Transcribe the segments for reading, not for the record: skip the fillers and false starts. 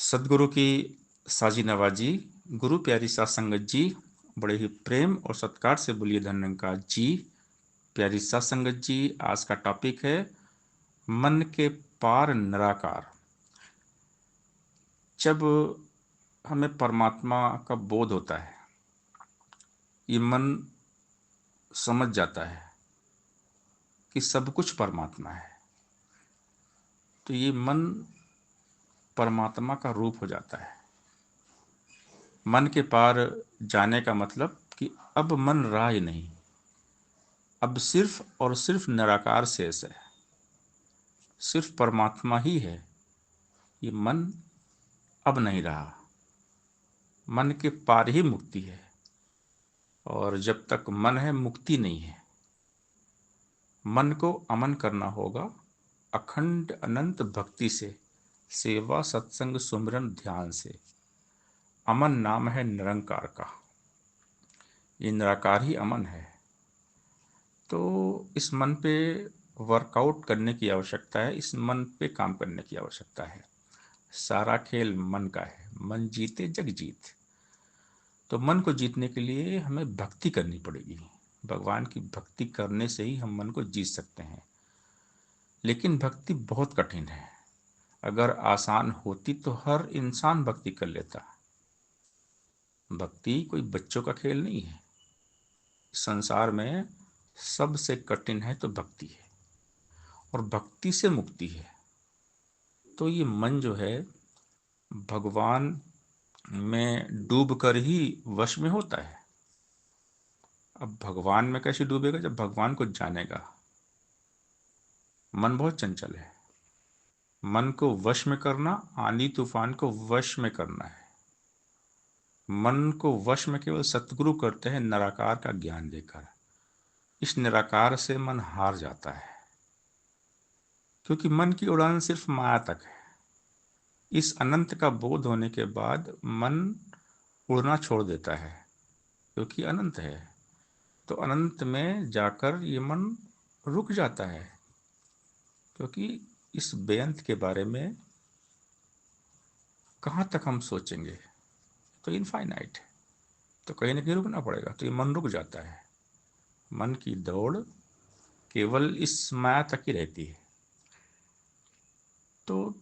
सदगुरु की साजी नवाजी, गुरु प्यारी सात संगत जी, बड़े ही प्रेम और सत्कार से बोलिए धन्यंकार जी। प्यारी सात संगत जी, आज का टॉपिक है मन के पार निराकार। जब हमें परमात्मा का बोध होता है, ये मन समझ जाता है कि सब कुछ परमात्मा है, तो ये मन परमात्मा का रूप हो जाता है। मन के पार जाने का मतलब कि अब मन रहा ही नहीं, अब सिर्फ और सिर्फ निराकार शेष है, सिर्फ परमात्मा ही है। ये मन अब नहीं रहा, मन के पार ही मुक्ति है। और जब तक मन है, मुक्ति नहीं है। मन को अमन करना होगा अखंड अनंत भक्ति से, सेवा सत्संग सुमिरन ध्यान से। अमन नाम है निरंकार का, ये निराकार ही अमन है। तो इस मन पे वर्कआउट करने की आवश्यकता है, इस मन पे काम करने की आवश्यकता है। सारा खेल मन का है, मन जीते जग जीत। तो मन को जीतने के लिए हमें भक्ति करनी पड़ेगी। भगवान की भक्ति करने से ही हम मन को जीत सकते हैं। लेकिन भक्ति बहुत कठिन है। अगर आसान होती तो हर इंसान भक्ति कर लेता। भक्ति कोई बच्चों का खेल नहीं है। संसार में सबसे कठिन है तो भक्ति है, और भक्ति से मुक्ति है। तो ये मन जो है भगवान में डूबकर ही वश में होता है। अब भगवान में कैसे डूबेगा? जब भगवान को जानेगा। मन बहुत चंचल है। मन को वश में करना, आंधी तूफान को वश में करना है। मन को वश में केवल सतगुरु करते हैं, निराकार का ज्ञान देकर। इस निराकार से मन हार जाता है, क्योंकि मन की उड़ान सिर्फ माया तक है। इस अनंत का बोध होने के बाद मन उड़ना छोड़ देता है, क्योंकि अनंत है। तो अनंत में जाकर ये मन रुक जाता है, क्योंकि इस बेअंत के बारे में कहाँ तक हम सोचेंगे? तो इनफाइनाइट है, तो कहीं ना कहीं रुकना पड़ेगा। तो ये मन रुक जाता है। मन की दौड़ केवल इस माया तक ही रहती है। तो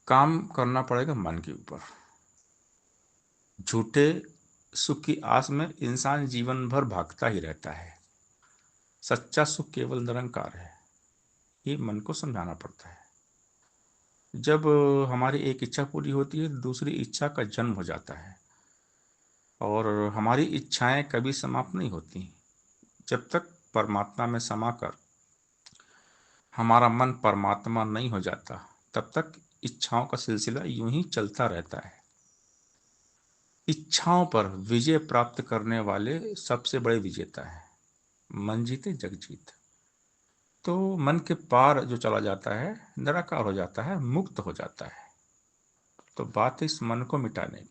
काम करना पड़ेगा मन के ऊपर। झूठे सुख की आस में इंसान जीवन भर भागता ही रहता है। सच्चा सुख केवल निरंकार है, ये मन को समझाना पड़ता है। जब हमारी एक इच्छा पूरी होती है, दूसरी इच्छा का जन्म हो जाता है। और हमारी इच्छाएं कभी समाप्त नहीं होती। जब तक परमात्मा में समाकर हमारा मन परमात्मा नहीं हो जाता, तब तक इच्छाओं का सिलसिला यूं ही चलता रहता है। इच्छाओं पर विजय प्राप्त करने वाले सबसे बड़े विजेता है। मन जीते जग जीत। तो मन के पार जो चला जाता है, निराकार हो जाता है, मुक्त हो जाता है। तो बात है इस मन को मिटाने की,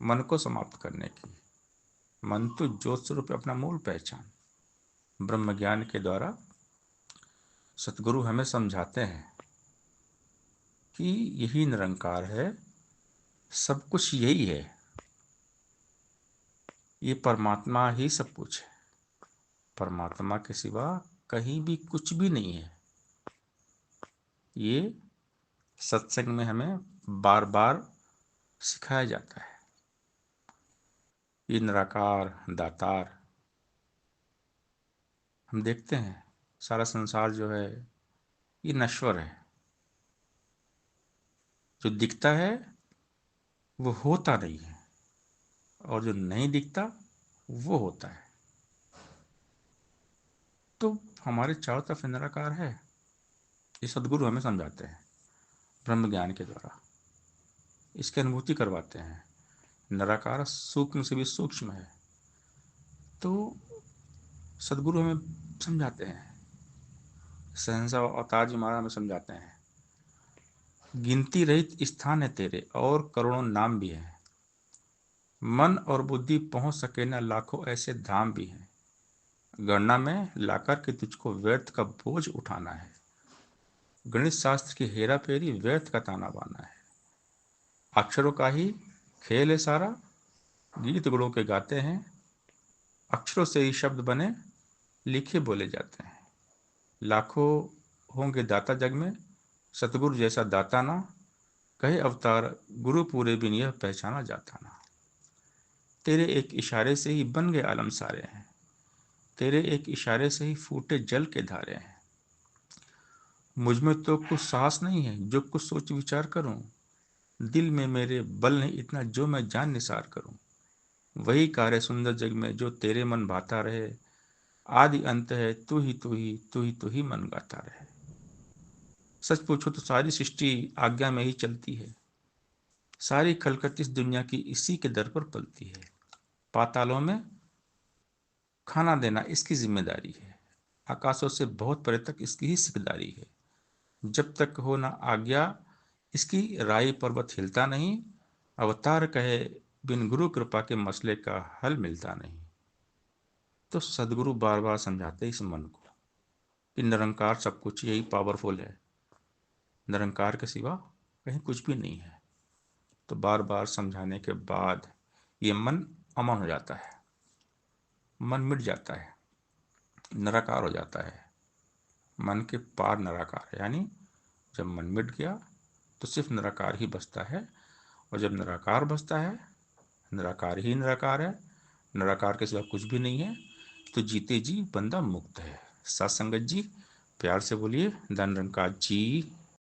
मन को समाप्त करने की। मन तो ज्योत स्वरूप अपना मूल पहचान। ब्रह्म ज्ञान के द्वारा सतगुरु हमें समझाते हैं कि यही निरंकार है, सब कुछ यही है, ये परमात्मा ही सब कुछ है। परमात्मा के सिवा कहीं भी कुछ भी नहीं है। ये सत्संग में हमें बार बार सिखाया जाता है। ये निराकार दातार। हम देखते हैं सारा संसार जो है ये नश्वर है। जो दिखता है वो होता नहीं है, और जो नहीं दिखता वो होता है। तो हमारे चारों तरफ निराकार है। ये सदगुरु हमें समझाते हैं ब्रह्म ज्ञान के द्वारा, इसकी अनुभूति करवाते हैं। निराकार सूक्ष्म से भी सूक्ष्म है। तो सदगुरु हमें समझाते हैं, सहंसा अवतार जी महाराज हमें समझाते हैं, गिनती रहित स्थान है तेरे और करोड़ों नाम भी है। मन और बुद्धि पहुंच सके न लाखों ऐसे धाम भी हैं। गणना में लाकर के तुझको व्यर्थ का बोझ उठाना है। गणित शास्त्र की हेरा फेरी व्यर्थ का ताना बाना है। अक्षरों का ही खेल है सारा, गीत गुणों के गाते हैं, अक्षरों से ही शब्द बने, लिखे बोले जाते हैं। लाखों होंगे दाता जग में, सतगुरु जैसा दाता ना, कहे अवतार गुरु पूरे बिन यह पहचाना जाता ना। तेरे एक इशारे से ही बन गए आलम सारे हैं, तेरे एक इशारे से ही फूटे जल के धारे हैं। मुझ में तो कुछ साहस नहीं है जो कुछ सोच विचार करूं, दिल में मेरे बल नहीं इतना जो मैं जान निसार करूं। वही कार्य सुंदर जग में जो तेरे मन भाता रहे, आदि अंत है तू ही तू ही तू ही तू ही मन गाता रहे। सच पूछो तो सारी सृष्टि आज्ञा में ही चलती है, सारी खलकत इस दुनिया की इसी के दर पर पलती है। पातालों में खाना देना इसकी जिम्मेदारी है, आकाशों से बहुत परे तक इसकी ही सिकदारी है। जब तक हो ना आज्ञा इसकी, राई पर्वत हिलता नहीं, अवतार कहे बिन गुरु कृपा के मसले का हल मिलता नहीं। तो सदगुरु बार बार समझाते इस मन को कि निरंकार सब कुछ, यही पावरफुल है, निरंकार के सिवा कहीं कुछ भी नहीं है। तो बार बार समझाने के बाद ये मन अमन हो जाता है, मन मिट जाता है, निराकार हो जाता है। मन के पार निराकार है, यानी जब मन मिट गया तो सिर्फ निराकार ही बचता है, और जब निराकार बचता है, निराकार ही निराकार है, निराकार के सिवा कुछ भी नहीं है, तो जीते जी बंदा मुक्त है। सात संगत जी, प्यार से बोलिए धन निरंकार जी